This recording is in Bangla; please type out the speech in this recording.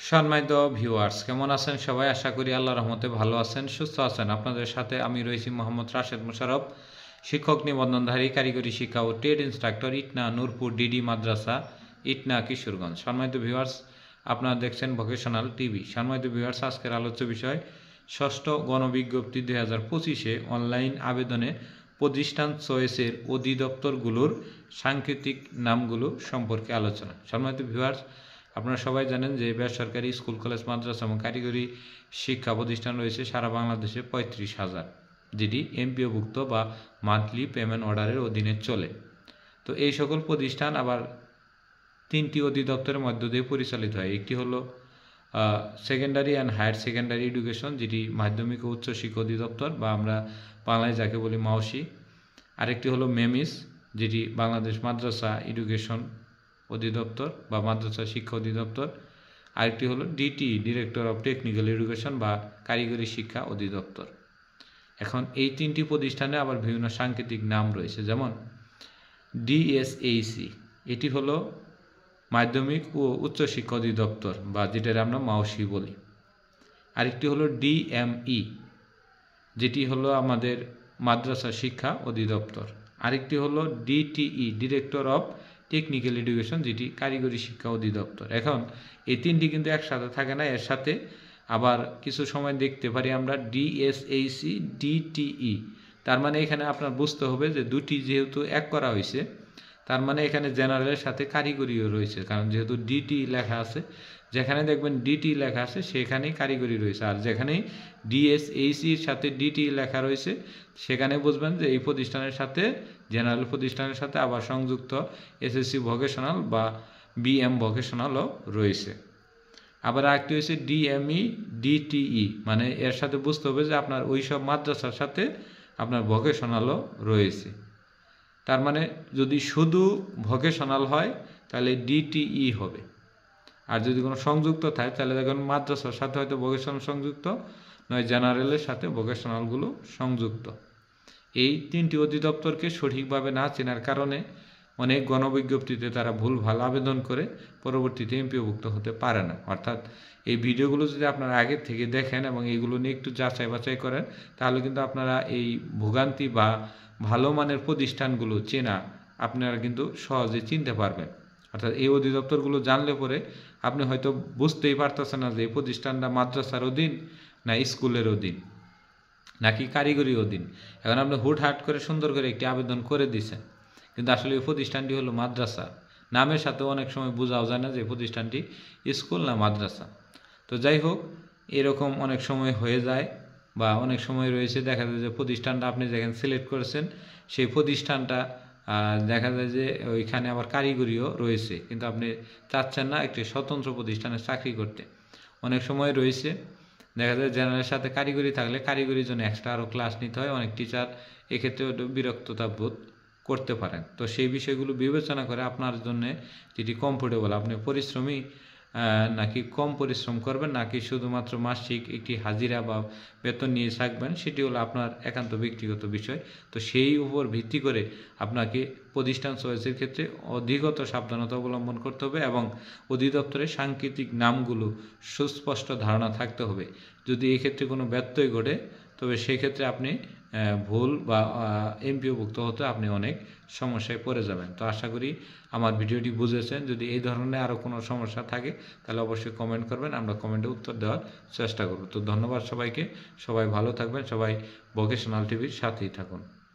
সম্মানিত ভিউয়ার্স, কেমন আছেন সবাই? আশা করি আল্লাহর রহমতে ভালো আছেন, সুস্থ আছেন। আপনাদের সাথে আমি রয়েছি মোহাম্মদ রাশেদ মোশাররফ, শিক্ষক নিবন্ধনধারী, কারিগরি শিক্ষা ও trade instructor, Itna Nurpur DD মাদ্রাসা, ইটনা কিশোরগঞ্জ। সম্মানিত ভিউয়ার্স, আপনারা দেখছেন ভোকেশনাল টিভি। সম্মানিত ভিউয়ার্স, আজকের আলোচ্য বিষয় ষষ্ঠ গণবিজ্ঞপ্তি 2025-এ অনলাইন আবেদনে প্রতিষ্ঠান চয়েসের অধিদপ্তরগুলোর সাংকেতিক নামগুলো সম্পর্কে আলোচনা। সম্মানিত ভিউয়ার্স, আপনারা সবাই জানেন যে বেসরকারি স্কুল, কলেজ, মাদ্রাসা এবং কারিগরি শিক্ষা প্রতিষ্ঠান রয়েছে সারা বাংলাদেশে 35,000, যেটি এমপিওভুক্ত বা মান্থলি পেমেন্ট অর্ডারের অধীনে চলে। তো এই সকল প্রতিষ্ঠান আবার তিনটি অধিদপ্তরের মধ্য দিয়ে পরিচালিত হয়। একটি হলো secondary and higher secondary education, যেটি মাধ্যমিক ও উচ্চ শিক্ষা অধিদপ্তর বা আমরা বাংলায় যাকে বলি মাওসি। আরেকটি হলো মেমিস, যেটি বাংলাদেশ মাদ্রাসা এডুকেশন অধিদপ্তর বা মাদ্রাসা শিক্ষা অধিদপ্তর। আরেকটি হলো DT, director of technical education বা কারিগরি শিক্ষা অধিদপ্তর। এখন এই তিনটি প্রতিষ্ঠানে আবার বিভিন্ন সাংকেতিক নাম রয়েছে, যেমন ডিএসএইসি, এটি হলো মাধ্যমিক ও উচ্চ শিক্ষা অধিদপ্তর বা যেটার আমরা মাওসি বলি। আরেকটি হলো ডিএমই, যেটি হলো আমাদের মাদ্রাসা শিক্ষা অধিদপ্তর। আরেকটি হলো DTE, director of technical education, যেটি কারিগরি শিক্ষা অধিদপ্তর। এখন এই তিনটি কিন্তু একসাথে থাকে না, এর সাথে আবার কিছু সময় দেখতে পারি আমরা ডিএসএইসি, ডিটিই। তার মানে এখানে আপনার বুঝতে হবে যে দুটি যেহেতু এক করা হয়েছে, তার মানে এখানে জেনারেলের সাথে কারিগরিও রয়েছে, কারণ যেহেতু ডিটি লেখা আছে, যেখানে দেখবেন ডিটি লেখা আছে সেখানেই কারিগরি রয়েছে। আর যেখানেই ডিএসএইসির সাথে ডিটি লেখা রয়েছে সেখানে বুঝবেন যে এই প্রতিষ্ঠানের সাথে, জেনারেল প্রতিষ্ঠানের সাথে আবার সংযুক্ত এসএসসি ভোকেশনাল বা বিএম ভোকেশনালও রয়েছে। আবার আরেকটি হয়েছে ডিএমই, ডিটিই, মানে এর সাথে বুঝতে হবে যে আপনার ওই সব মাদ্রাসার সাথে আপনার ভোকেশনালও রয়েছে। তার মানে যদি শুধু ভোকেশনাল হয় তাহলে ডিটিই হবে, আর যদি কোনো সংযুক্ত থাকে তাহলে দেখুন মাদ্রাসার সাথে হয়তো ভোকেশনাল সংযুক্ত, নয় জেনারেলের সাথে ভোকেশনালগুলো সংযুক্ত। এই তিনটি অধিদপ্তরকে সঠিকভাবে না চেনার কারণে অনেক গণবিজ্ঞপ্তিতে তারা ভুলভাল আবেদন করে পরবর্তীতে এমপিওভুক্ত হতে পারে না। অর্থাৎ এই ভিডিওগুলো যদি আপনারা আগে থেকে দেখেন এবং এইগুলো নিয়ে একটু যাচাই বাছাই করেন, তাহলে কিন্তু আপনারা এই ভোগান্তি বা ভালো মানের প্রতিষ্ঠানগুলো চেনা আপনারা কিন্তু সহজে চিনতে পারবেন। অর্থাৎ এই অধিদপ্তরগুলো জানলে পরে আপনি হয়তো বুঝতেই পারতেছেন না যে এই প্রতিষ্ঠানটা মাদ্রাসার অধীন না স্কুলের অধীন নাকি কারিগরি অধীন। এখন আপনি হুটহাট করে সুন্দর করে একটি আবেদন করে দিয়েছেন, কিন্তু আসলে এই প্রতিষ্ঠানটি হলো মাদ্রাসা। নামের সাথে অনেক সময় বোঝাও যায় না যে প্রতিষ্ঠানটি স্কুল না মাদ্রাসা। তো যাই হোক, এরকম অনেক সময় হয়ে যায় বা অনেক সময় রয়েছে দেখা যায় যে প্রতিষ্ঠানটা আপনি যেখানে সিলেক্ট করেছেন সেই প্রতিষ্ঠানটা দেখা যায় যে ওইখানে আবার কারিগরিও রয়েছে, কিন্তু আপনি চাচ্ছেন না একটি স্বতন্ত্র প্রতিষ্ঠানে চাকরি করতে। অনেক সময় রয়েছে দেখা যায় জেনারেলের সাথে কারিগরি থাকলে কারিগরির জন্য এক্সট্রা আরও ক্লাস নিতে হয়, অনেক টিচার এক্ষেত্রে বিরক্ততা বোধ করতে পারেন। তো সেই বিষয়গুলো বিবেচনা করে আপনার জন্য যেটি কমফোর্টেবল, আপনি পরিশ্রমী নাকি কম পরিশ্রম করবেন নাকি শুধুমাত্র মাসিক একটি হাজিরা বা বেতন নিয়ে থাকবেন, সেটি হলো আপনার একান্ত ব্যক্তিগত বিষয়। তো সেই উপর ভিত্তি করে আপনাকে প্রতিষ্ঠান চয়েসের ক্ষেত্রে অধিকতর সাবধানতা অবলম্বন করতে হবে এবং অধিদপ্তরের সাংকেতিক নামগুলো সুস্পষ্ট ধারণা থাকতে হবে। যদি এক্ষেত্রে কোনো ব্যত্যয় ঘটে তবে সেক্ষেত্রে আপনি ভুল বা এমপিওভুক্ত হতে আপনি অনেক সমস্যায় পড়ে যাবেন। তো আশা করি আমার ভিডিওটি বুঝেছেন। যদি এই ধরনের আরও কোনো সমস্যা থাকে তাহলে অবশ্যই কমেন্ট করবেন, আমরা কমেন্টে উত্তর দেওয়ার চেষ্টা করব। তো ধন্যবাদ সবাইকে, সবাই ভালো থাকবেন, সবাই ভোকেশনাল টিভির সাথেই থাকুন।